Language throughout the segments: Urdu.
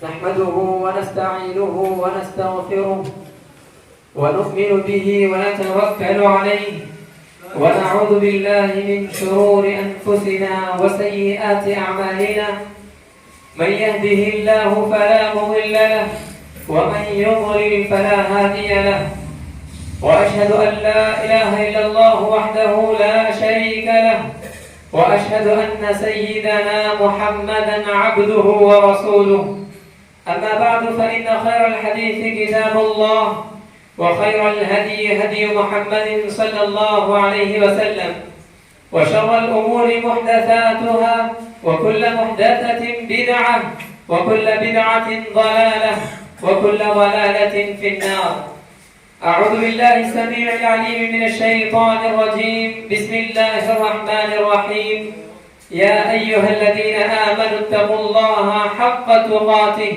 نحمده ونستعينه ونستغفره ونؤمن به ونتوكل عليه ونعوذ بالله من شرور أنفسنا وسيئات أعمالنا من يهده الله فلا مضل له ومن يضلل فلا هادي له وأشهد أن لا إله إلا الله وحده لا شريك له وأشهد أن سيدنا محمدا عبده ورسوله أما بعد فإن خير الحديث كتاب الله وخير الهدي هدي محمد صلى الله عليه وسلم وشر الأمور محدثاتها وكل محدثة بدعة وكل بدعة ضلالة وكل ضلالة في النار. أعوذ بالله السميع العليم من الشيطان الرجيم. بسم الله الرحمن الرحيم. يا أيها الذين آمنوا اتقوا الله حق تقاته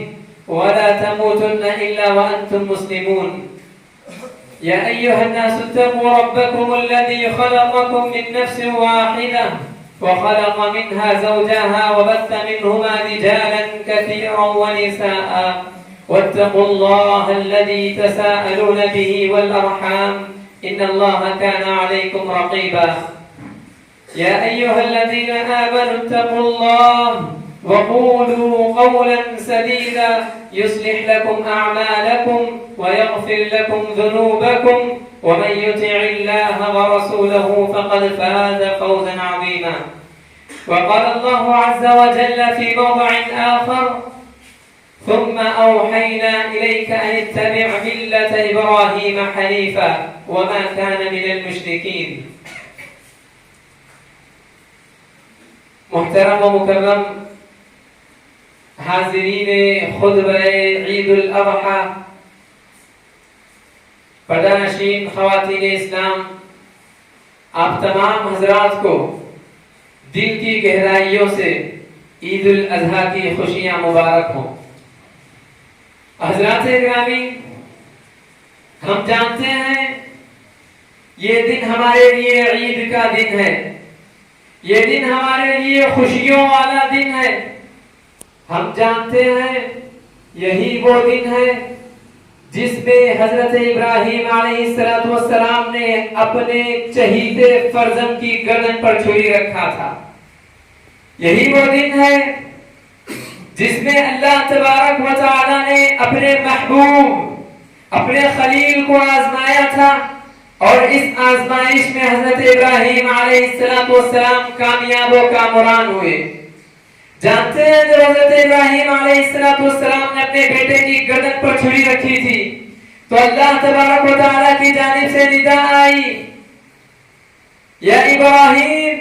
ولا تموتن إلا وأنتم مسلمون. يا أيها الناس اتقوا ربكم الذي خلقكم من نفس واحدة وخلق منها زوجها وبث منهما رجالا كثيرا ونساء واتقوا الله الذي تساءلون به والأرحام إن الله كان عليكم رقيبا. يا أيها الذين آمنوا اتقوا الله وقولوا قولا سديدا يصلح لكم أعمالكم ويغفر لكم ذنوبكم ومن يطع الله ورسوله فقد فاز فوزا عظيما. وقال الله عز وجل في موضع آخر ثم أوحينا إليك أن اتبع ملة إبراهيم حنيفا وما كان من المشركين. محترم و مکرم حاضرین خطبہ عید الاضحیٰ، پردہ نشین خواتین اسلام، آپ تمام حضرات کو دل کی گہرائیوں سے عید الاضحیٰ کی خوشیاں مبارک ہوں. حضرات گرامی، ہم جانتے ہیں یہ دن ہمارے لیے عید کا دن ہے، یہ دن ہمارے لیے خوشیوں والا دن ہے. ہم جانتے ہیں یہی وہ دن ہے جس میں حضرت ابراہیم علیہ السلام نے اپنے چہیتے فرزند کی گردن پر چھری رکھا تھا. یہی وہ دن ہے جس میں اللہ تبارک و تعالی نے اپنے محبوب، اپنے خلیل کو آزمایا تھا اور اس آزمائش میں حضرت ابراہیم علیہ السلام کامیاب و کامران ہوئے. جانتے ہیں جب حضرت ابراہیم علیہ السلام نے اپنے بیٹے کی گردن پر چھری رکھی تھی تو اللہ تبارک و تعالی کی جانب سے ندا آئی، یا ابراہیم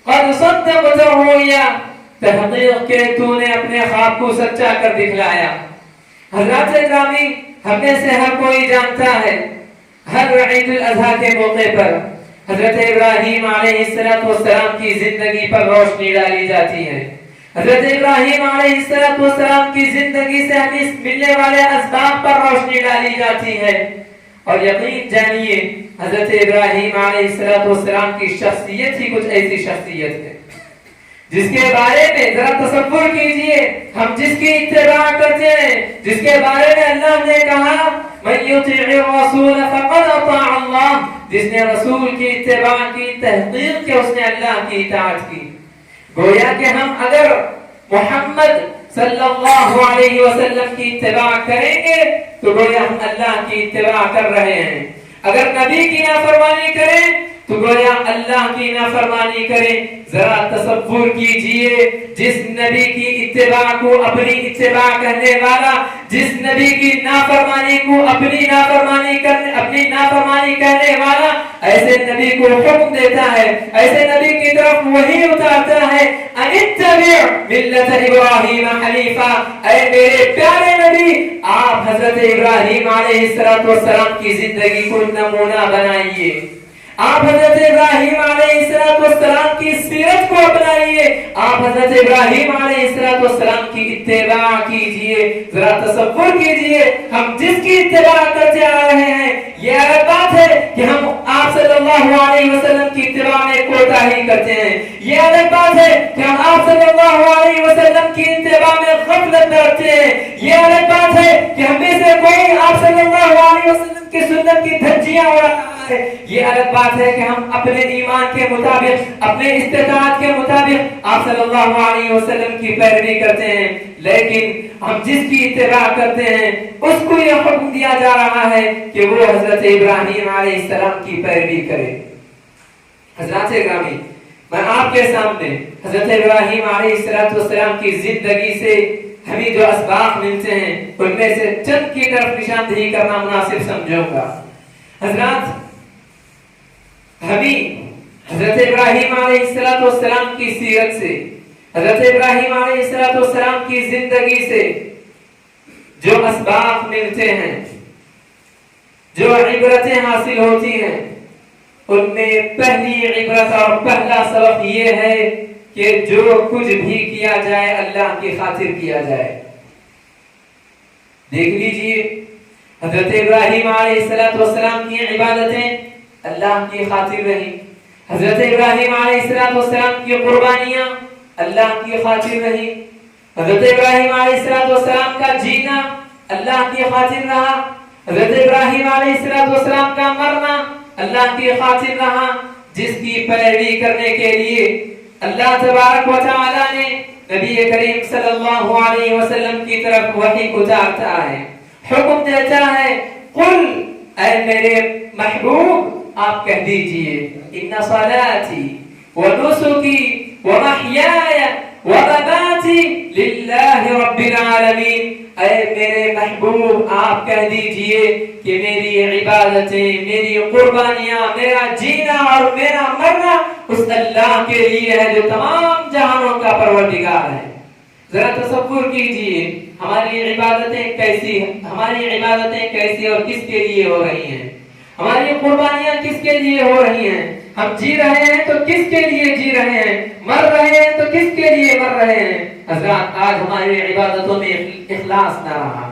قد صدقت الرؤیا، تحقیق کہ تو نے اپنے خواب کو سچا کر دکھلایا. حضرات گرامی، ہم میں سے ہر کوئی جانتا ہے ہر عید الاضحیٰ کے موقع پر حضرت ابراہیم علیہ السلام کی زندگی پر روشنی ڈالی جاتی ہے. حضرت ابراہیم علیہ السلام کی زندگی سے ہمیں ملنے والے اسباب پر روشنی ڈالی جاتی ہے. اور یقین جانیے حضرت ابراہیم علیہ السلام کی شخصیت ہی کچھ ایسی شخصیت ہے جس کے بارے میں ذرا تصور کیجئے، ہم جس کی اتباع کرتے ہیں، جس کے بارے میں اللہ نے کہا من یطع الرسول فقد اطاع اللہ، جس نے رسول کی اتباع کی، تحقیق کہ اس نے اللہ کی اطاعت کی. گویا کہ ہم اگر محمد صلی اللہ علیہ وسلم کی اتباع کریں گے تو گویا ہم اللہ کی اتباع کر رہے ہیں. اگر نبی کی نافرمانی کریں تو گویا اللہ کی نافرمانی کریں. ذرا تصور کیجئے جس نبی کی اتباع کو اپنی اتباع کہنے والا، جس نبی کی نافرمانی کو اپنی نافرمانی کرنے والا ایسے نبی کو حکم دیتا ہے، ایسے نبی کی طرف وحی اتارتا ہے ان اتبع ملت ابراہیم حنیفا. اے میرے پیارے نبی، آپ حضرت ابراہیم علیہ السلام کی زندگی کو نمونہ بنائیے، آپ حضرت ابراہیم علیہ السلام کی سیرت کو اپنائیے، آپ حضرت ابراہیم علیہ السلام کی اتباع کیجئے. ذرا تصور کیجئے ہم جس کی اتباع کرتے آ رہے ہیں، یہ الگ بات ہے کہ ہم آپ صلی اللہ علیہ وسلم کی اتباع میں کوتاہی کرتے ہیں. یہ الگ بات ہے کہ ہم آپ صلی اللہ علیہ وسلم کی اتباع میں غفلت برتتے ہیں. یہ الگ بات ہے کہ ہم میں سے کوئی آپ صلی اللہ علیہ وسلم کی سنت کی دھجیاں اڑا رہا ہے. یہ الگ بات ہے کہ ہم اپنے ایمان کے مطابق اپنے استطاعت کے مطابق آپ صلی اللہ علیہ وسلم کی پیروی کرتے ہیں. لیکن ہم جس کی اتباع کرتے ہیں اس کو یہ حکم دیا جا رہا ہے کہ وہ حضرت ابراہیم علیہ السلام کی پیروی کرے. حضرات گرامی، میں آپ کے سامنے حضرت ابراہیم علیہ السلام کی زندگی سے ہمیں جو اسباق ملتے ہیں ان میں سے چند کی طرف نشاندہی کرنا مناسب سمجھوں گا. حضرات، ہمیں حضرت ابراہیم علیہ السلام کی سیرت سے، حضرت ابراہیم علیہ السلام کی زندگی سے جو اسباق ملتے ہیں، جو عبرتیں حاصل ہوتی ہیں، ان میں پہلی عبرت اور پہلا سبق یہ ہے کہ جو کچھ بھی کیا جائے اللہ کی خاطر کیا جائے. دیکھ لیجئے حضرت ابراہیم علیہ السلام کی عبادتیں اللہ کی خاطر رہی. حضرت ابراہیم علیہ السلام کی قربانیاں اللہ کی خاطر رہی. حضرت ابراہیم علیہ السلام کا جینا اللہ کی خاطر رہا. حضرت ابراہیم علیہ السلام کا مرنا اللہ کی خاطر رہا. جس کی پیروی کرنے کے لیے اللہ تبارک و تعالی نے نبی کریم صلی اللہ علیہ وسلم کی طرف وحی اتارتا ہے، حکم دیتا ہے، قل، اے میرے محبوب آپ کہہ دیجئے، ان صلاتی ونسکی ومحیای ومماتی للہ رب العالمین. اے میرے محبوب آپ کہہ دیجئے کہ میری عبادتیں، میری قربانیاں، میرا جینا اور میرا مرنا اس اللہ کے لیے ہے جو تمام جہانوں کا پروردگار ہے. ذرا تصور کیجئے ہماری عبادتیں کیسی ہیں، ہماری عبادتیں کیسی اور کس کے لیے ہو رہی ہیں، ہماری قربانیاں کس کے لیے ہو رہی ہیں. ہم جی رہے ہیں تو کس کے لیے جی رہے ہیں، مر رہے ہیں تو کس کے لیے مر رہے ہیں. حضرات، آج ہماری عبادتوں میں اخلاص نہ رہا.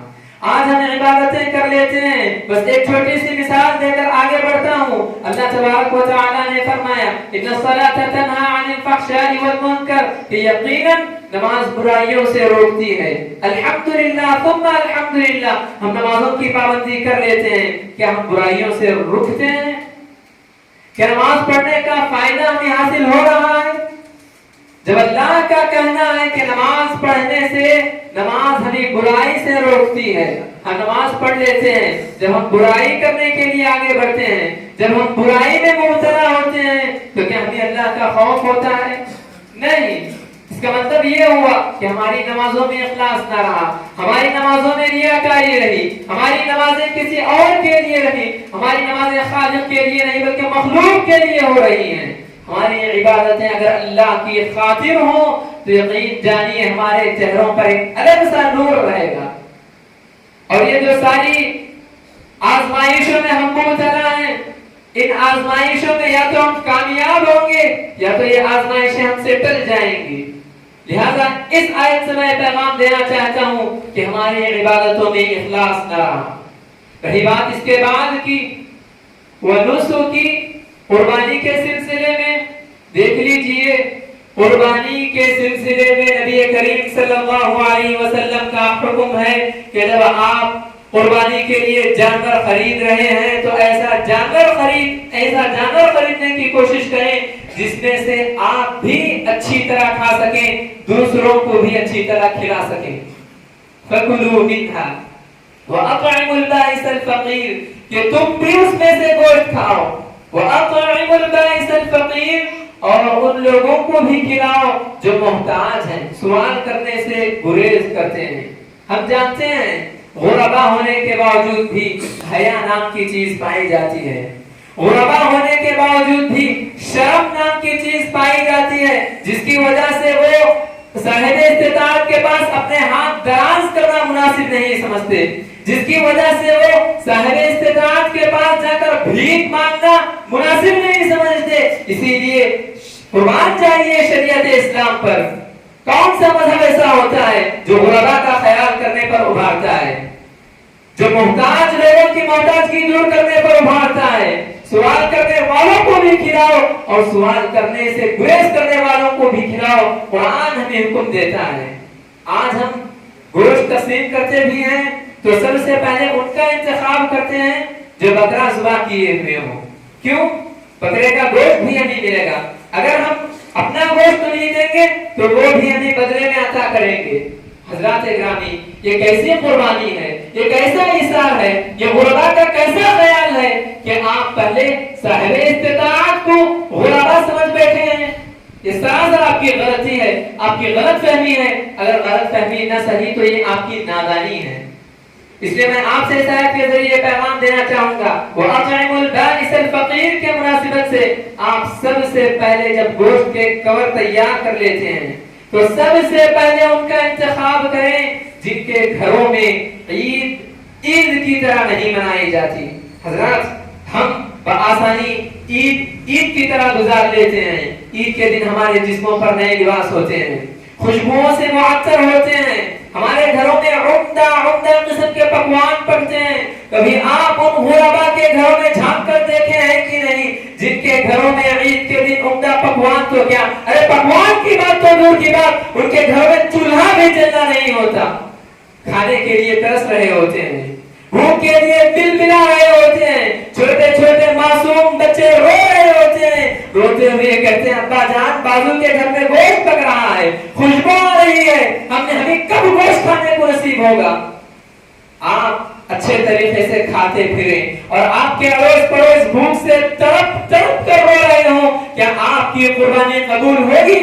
آج ہم عبادتیں کر لیتے ہیں. بس ایک چھوٹی سی مثال دے کر آگے بڑھتا ہوں. اللہ تبارک و تعالی نے فرمایا ان الصلاۃ تنہی عن الفحشاء والمنکر، کہ یقیناً نماز برائیوں سے روکتی ہے. الحمدللہ ثم الحمدللہ، ہم نمازوں کی پابندی کر لیتے ہیں، کیا ہم برائیوں سے رکتے ہیں؟ کیا نماز پڑھنے کا فائدہ ہمیں حاصل ہو رہا ہے؟ جب اللہ کا کہنا ہے کہ نماز پڑھنے سے، نماز ہمیں برائی سے روکتی ہے، ہم نماز پڑھ لیتے ہیں. جب ہم برائی کرنے کے لیے آگے بڑھتے ہیں، جب ہم برائی میں مبتلا ہوتے ہیں، تو کیا ہمیں اللہ کا خوف ہوتا ہے؟ نہیں. اس کا مطلب یہ ہوا کہ ہماری نمازوں میں اخلاص نہ رہا، ہماری نمازوں میں ریاکاری رہی، ہماری نمازیں کسی اور کے لیے رہی، ہماری نمازیں خالق کے لیے نہیں بلکہ مخلوق کے لیے ہو رہی ہیں. ہماری عبادتیں اگر اللہ کی خاطر ہوں تو یقین جانیے ہمارے چہروں پر ایک الگ سا نور رہے گا. اور یہ جو ساری آزمائشوں میں ہم مبتلا ہیں، ان آزمائشوں میں یا تو ہم کامیاب ہوں گے یا تو یہ آزمائشیں ہم سے ٹل جائیں گی. لہذا اس آیت سے میں پیغام دینا چاہتا ہوں کہ ہماری عبادتوں میں اخلاص نہ رہا. رہی بات اس کے بعد کی ونسک کی، قربانی کے سلسلے میں دیکھ لیجئے، قربانی کے سلسلے میں نبی کریم صلی اللہ علیہ وسلم کا حکم ہے کہ جب آپ قربانی کے لیے جانور خرید رہے ہیں تو ایسا جانور خریدنے کی کوشش کریں جس میں سے آپ بھی اچھی طرح کھا سکیں، دوسروں کو بھی اچھی طرح کھلا سکیں. فَكُلُوا مِنْهَا وَأَطْعِمُوا الْبَائِسَ الْفَقِيرَ، کہ تم بھی اس میں سے گوشت کھاؤ. وَأَطْعِمُوا الْبَائِسَ الْفَقِيرَ، اور ان لوگوں کو بھی کھلاؤ جو محتاج ہیں، سوال کرنے سے گریز کرتے ہیں. ہم جانتے ہیں غربا ہونے کے باوجود بھی حیا نام کی چیز پائی جاتی ہے، غربا ہونے کے باوجود بھی شرم نام کی چیز پائی جاتی ہے، جس کی وجہ سے وہ صاحب استطاعت کے پاس اپنے ہاتھ دراز کرنا مناسب نہیں سمجھتے، جس کی وجہ سے وہ صاحب استطاعت کے پاس جا کر بھیک مانگنا مناسب نہیں سمجھتے. اسی لیے قربان چاہیے شریعت اسلام پر. کون سا مذہب ایسا ہوتا ہے جو غربا کا خیال کرنے پر ابھارتا ہے، جو محتاج لوگوں کی محتاجگی دور کرنے پر ابھارتا ہے؟ سوال کرنے والوں کو بھی کھلاؤ اور سوال کرنے سے گریز کرنے والوں کو بھی کھلاؤ. قرآن ہمیں حکم دیتا ہے. آج ہم گوشت تقسیم کرتے بھی ہیں تو سب سے پہلے ان کا انتخاب کرتے ہیں جو بکرا ذبح کیے ہوئے ہوں. کیوں؟ بکرے کا گوشت بھی ہمیں ملے گا. اگر ہم اپنا گوشت نہیں دیں گے تو وہ بھی ہمیں بدلے میں عطا کریں گے. حضرات گرامی، یہ کیسی قربانی ہے، یہ کیسا اثار ہے، یہ غربا کا کیسا خیال ہے کہ آپ پہلے صاحب استطاعت کو غربا سمجھ بیٹھے ہیں. یہ سراسر آپ کی غلطی ہے، آپ کی غلط فہمی ہے. اگر غلط فہمی نہ صحیح تو یہ آپ کی نادانی ہے. اس لیے میں آپ سے اس آیت کے ذریعے پیغام دینا چاہوں گا، وَأَطْعِمُوا الْبَائِسَ الْفَقِيرَ کے مناسبت سے آپ سب سے پہلے جب گوشت کے کور تیار کر لیتے ہیں تو سب سے پہلے ان کا انتخاب کریں جن کے گھروں میں عید کی طرح نہیں منائی جاتی. حضرات، ہم بآسانی عید کی طرح گزار لیتے ہیں. عید کے دن ہمارے جسموں پر نئے لباس ہوتے ہیں، خوشبوؤں سے معطر ہوتے ہیں، ہمارے گھروں میں عمدہ قسم کے پکوان پکتے ہیں. کبھی آپ ان غربا کے گھروں میں جھانک کر دیکھے ہیں کہ نہیں جن کے گھروں میں عید کے دن عمدہ پکوان تو کیا، ارے پکوان کی بات تو دور کی بات، ان کے گھروں میں چولہا بھی جلنا نہیں ہوتا. کھانے کے لیے ترس رہے ہوتے ہیں، بھوک کے لیے دل ملا رہے ہوتے ہیں. چھوٹے چھوٹے معصوم بچے رو رہے ہوتے ہیں، روتے ہوئے کہتے ہیں ابا جان بازو کے گھر میں گوشت پک رہا ہے، خوشبو آ رہی ہے، ہمیں کب گوشت کھانے کو نصیب ہوگا. آپ اچھے طریقے سے کھاتے پھریں اور آپ کے اڑوس پڑوس بھوک سے تڑپ کر رو رہے ہوں، کیا آپ کی قربانی قبول ہوگی؟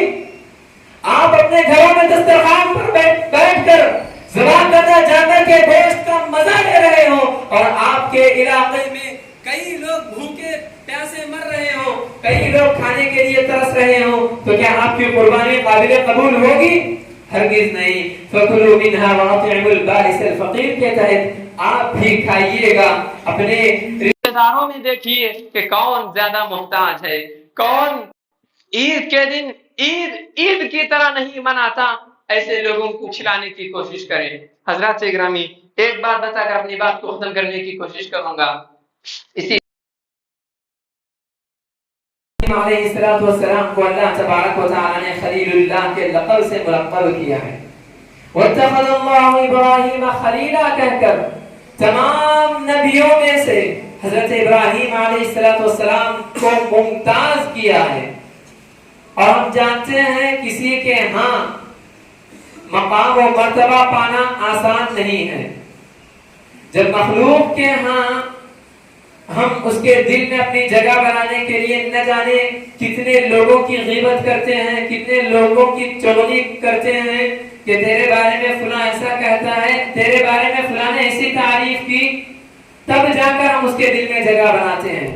آپ اپنے گھروں میں دسترخوان پر بیٹھ کر ذبح کردہ جانور کے گوشت کا مزہ لے رہے ہوں اور آپ کے علاقے میں کئی لوگ بھوکے پیاسے مر رہے ہوں، کئی لوگ کھانے کے لیے ترس رہے ہوں، تو کیا آپ کی قربانی قابل قبول ہوگی؟ ہرگز نہیں. فَكُلُوا مِنْهَا وَأَطْعِمُوا الْبَائِسَ الْفَقِيرَ کے تحت آپ بھی کھائیے گا. اپنے رشتہ داروں میں دیکھیے کہ کون زیادہ محتاج ہے، کون عید کے دن عید کی طرح نہیں مناتا. ایسے لوگوں کو کھلانے کی کوشش کریں. حضرات گرامی، ایک بات بتا کر اپنی بات کو ختم کرنے کی کوشش کروں گا. اسی علیہ السلام کو اللہ تبارک و تعالی نے خلیل اللہ کے لقب سے ملقب کیا ہے. وَاتَّخَذَ اللَّهُ إِبْرَاهِيمَ خَلِيلًا کہہ کر تمام نبیوں میں سے حضرت ابراہیم علیہ السلام کو ممتاز کیا ہے. اور ہم جانتے ہیں کسی کے ہاں مقام و مرتبہ پانا آسان نہیں ہے. جب مخلوق کے ہاں ہم اس کے دل میں اپنی جگہ بنانے کے لیے نہ جانے کتنے لوگوں کی غیبت کرتے ہیں، کتنے لوگوں کی چغلی کرتے ہیں کہ تیرے بارے میں فلاں ایسا کہتا ہے، تیرے بارے میں فلاں نے ایسی تعریف کی، تب جا کر ہم اس کے دل میں جگہ بناتے ہیں.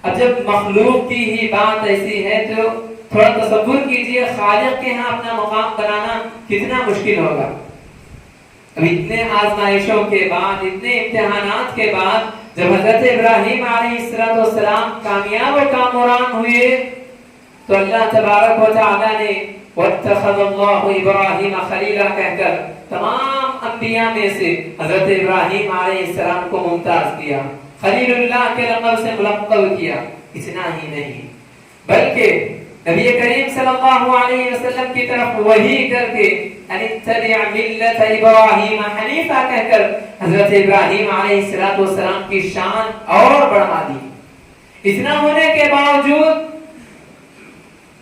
اب جب مخلوق کی ہی بات ایسی ہے تو تھوڑا تصور کیجئے خالق کے ہاں اپنا مقام بنانا کتنا مشکل ہوگا. اب اتنے آزمائشوں کے بعد، اتنے امتحانات کے بعد جب حضرت ابراہیم علیہ السلام کامیاب و کامران ہوئے تو اللہ تبارک و تعالی نے وَاتَّخَذَ اللَّهُ إِبْرَاهِيمَ خَلِيلًا کہہ کر تمام انبیاء میں سے حضرت ابراہیم علیہ السلام کو ممتاز کیا، خلیل اللہ کے لقب سے ملقب کیا. اتنا ہی نہیں بلکہ نبی کریم صلی اللہ علیہ وسلم کی طرف وحی کر کے اتبع ملت ابراہیم حنیفا کہہ کر حضرت ابراہیم علیہ السلام کی شان اور بڑھا دی. اتنا ہونے کے باوجود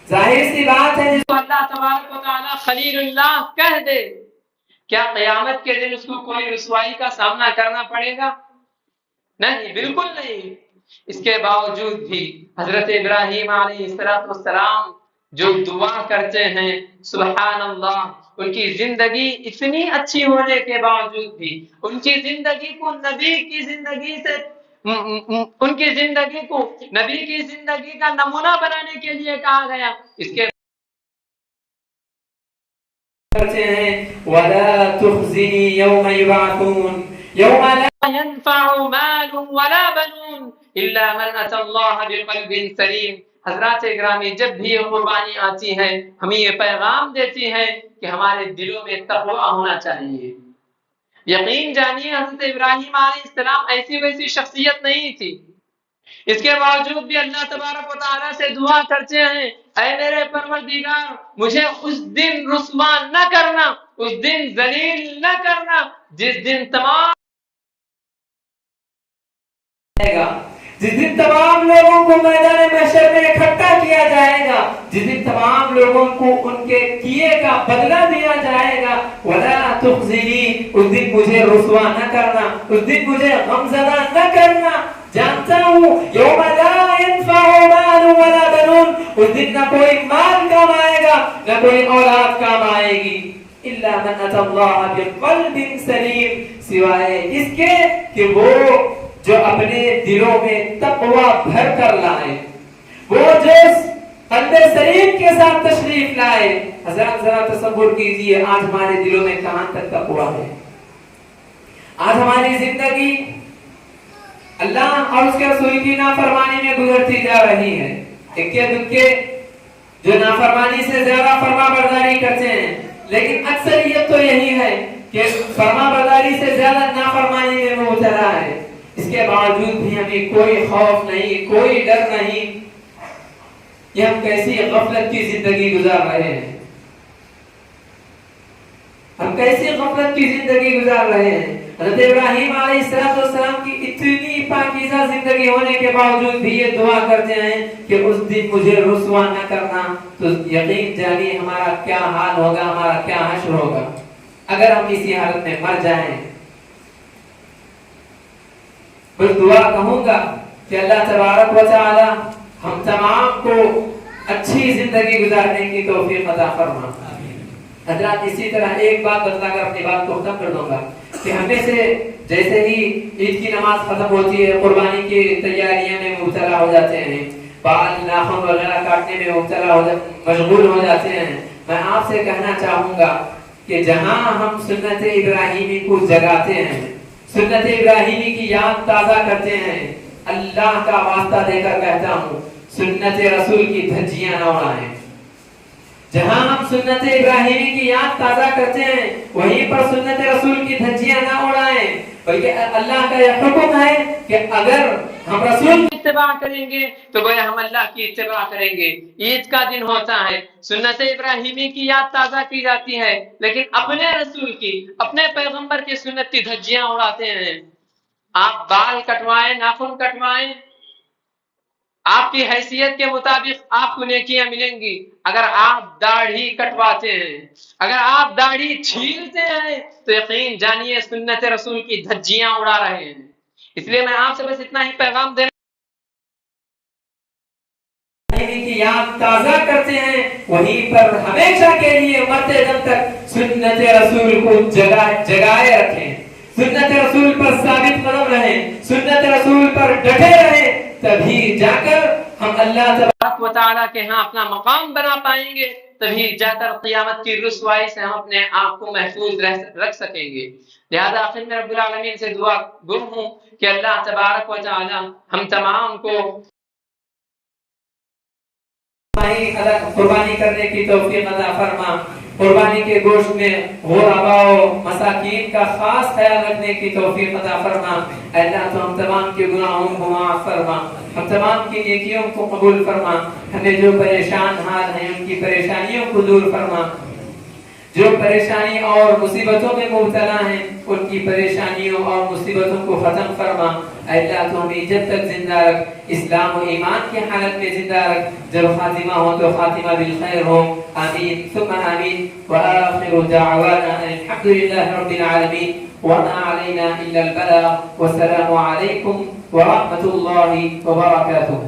ظاہر سی بات ہے جس کو اللہ تبارک و تعالی خلیل اللہ کہہ دے، کیا قیامت کے دن اس کو کوئی رسوائی کا سامنا کرنا پڑے گا؟ نہیں، بالکل نہیں. اس کے باوجود بھی حضرت ابراہیم علیہ السلام جو دعا کرتے ہیں سبحان اللہ، ان کی زندگی اتنی اچھی ہونے کے باوجود بھی ان کی زندگی کو نبی کی زندگی سے ان کی زندگی کو نبی کی زندگی کا نمونہ بنانے کے لیے کہا گیا. اس کے کرتے ہیں وَلَا تُخْزِنِي يَوْمَ يُبْعَثُونَ يَوْمَ لَا يَنْفَعُ مَالٌ وَلَا بَنُونَ إِلَّا مَنْ أَتَى اللَّهَ بِقَلْبٍ سَلِيمٍ. حضرات گرامی، جب بھی یہ قربانی آتی ہے ہمیں یہ پیغام دیتی ہے کہ ہمارے دلوں میں تقوی ہونا چاہیے. یقین جانیے حضرت ابراہیم علیہ السلام ایسی ویسی شخصیت نہیں تھی. اس کے باوجود بھی اللہ تبارک و تعالیٰ سے دعا کرتے ہیں، اے میرے پروردگار مجھے اس دن رسوا نہ کرنا، اس دن ذلیل نہ کرنا جس دن تمام لوگوں کو میدان محشر میں اکٹھا کیا جائے گا، جس دن تمام لوگوں کو ان کے کیے کا بدلہ دیا جائے گا، ولا تخزنی، اس دن مجھے رسوا نہ کرنا، اس دن مجھے غمزدہ نہ کرنا۔ جانتا ہوں یوم لا ينفع مال ولا بنون، اس دن نہ کوئی مال کام آئے گا نہ کوئی اولاد کام آئے گی، الا من اتى الله بقلب سلیم، سوائے اس کے کہ وہ جو اپنے دلوں میں تقوی بھر کر لائے، وہ جو قلب سلیم کے ساتھ تشریف لائے۔ حضرات ذرا تصور کیجئے آج ہمارے دلوں میں کہاں تک تقوی ہے؟ آج ہماری زندگی اللہ اور اس کے رسول کی نافرمانی میں گزرتی جا رہی ہے۔ اکے دکے جو نافرمانی سے زیادہ فرما برداری کرتے ہیں، لیکن اکثریت تو یہی ہے کہ فرما برداری سے زیادہ نافرمانی میں مبتلا ہے۔ اس کے باوجود بھی ہمیں کوئی خوف نہیں، کوئی ڈر نہیں، یہ ہم کیسی غفلت کی زندگی گزار رہے ہیں، ہم کیسی غفلت کی زندگی گزار رہے ہیں۔ حضرت ابراہیم علیہ السلام کی اتنی پاکیزہ زندگی ہونے کے باوجود بھی یہ دعا کرتے ہیں کہ اس دن مجھے رسوا نہ کرنا، تو یقین جانیے ہمارا کیا حال ہوگا، ہمارا کیا حشر ہوگا اگر ہم اسی حالت میں مر جائیں۔ بس دعا کہوں گا کہ اللہ تبارک و تعالی ہم تمام کو اچھی زندگی گزارنے کی توفیق عطا فرما۔ حضرات اسی طرح ایک بات بتلا کر اپنی بات کو ختم کر دوں گا کہ ہمیں سے جیسے ہی عید کی نماز ختم ہوتی ہے قربانی کی تیاریاں میں مبتلا ہو جاتے ہیں، بال ناخن وغیرہ کاٹنے میں مشغول ہو جاتے ہیں، میں آپ سے کہنا چاہوں گا کہ جہاں ہم سنت ابراہیمی کو جگاتے ہیں، سنت ابراہیمی کی یاد تازہ کرتے ہیں، اللہ کا واسطہ دے کر کہتا ہوں سنت رسول کی دھجیاں نہ اڑائیں۔ جہاں ہم سنت ابراہیمی کی یاد تازہ کرتے ہیں وہیں پر سنت رسول کی دھجیاں نہ اڑائیں، بلکہ اللہ کا یہ حکم ہے کہ اگر ہم رسول کی اتباع کریں گے تو گویا ہم اللہ کی اتباع کریں گے۔ عید کا دن ہوتا ہے، سنت ابراہیمی کی یاد تازہ کی جاتی ہے، لیکن اپنے رسول کی، اپنے پیغمبر کی سنت کی دھجیاں اڑاتے ہیں۔ آپ بال کٹوائیں، ناخن کٹوائیں، آپ کی حیثیت کے مطابق آپ کو نیکیاں ملیں گی۔ اگر آپ داڑھی کٹواتے ہیں، اگر آپ داڑھی چھیلتے ہیں تو یقین جانیے سنت رسول کی دھجیاں اڑا رہے ہیں۔ اس لیے میں آپ سے بس اتنا ہی پیغام دینا کی یاد تازہ کرتے ہیں، وہیں پر ہمیشہ کے لیے مرتے دم تک سنت رسول کو جگائے رکھیں، سنت رسول پر ثابت قدم رہیں، سنت رسول پر ڈٹے رہیں، تبھی جا کر ہم اللہ تبارک و تعالیٰ کے ہاں اپنا مقام بنا پائیں گے، تبھی جا کر قیامت کی رسوائی سے ہم اپنے آپ کو محفوظ رکھ سکیں گے۔ لہذا آخر میں رب العالمین سے دعا گو ہوں کہ اللہ تبارک و تعالیٰ ہم تمام کو قربانی کرنے کی توفیق عطا فرما، قربانی کے گوشت میں غرباء و مساکین کا خاص خیال رکھنے کی توفیق عطا فرما۔ اے اللہ تو ہم تمام کے گناہوں کو معاف فرما، ہم تمام کی نیکیوں کو قبول فرما، ہمیں جو پریشان حال ہیں ان کی پریشانیوں کو دور فرما، جو پریشانی اور مصیبتوں میں مبتلا ہیں ان کی پریشانیوں اور مصیبتوں کو ختم فرما۔ اے اللہ تو ہمیں جب تک زندہ رکھ، اسلام و ایمان کی حالت میں زندہ رکھ، جب خاتمہ ہو تو خاتمہ بالخیر ہو، آمین ثم آمین۔ وآخر دعوانا الحمد للہ رب العالمین وما علینا الا البلاغ، والسلام علیکم ورحمۃ اللہ وبرکاتہ۔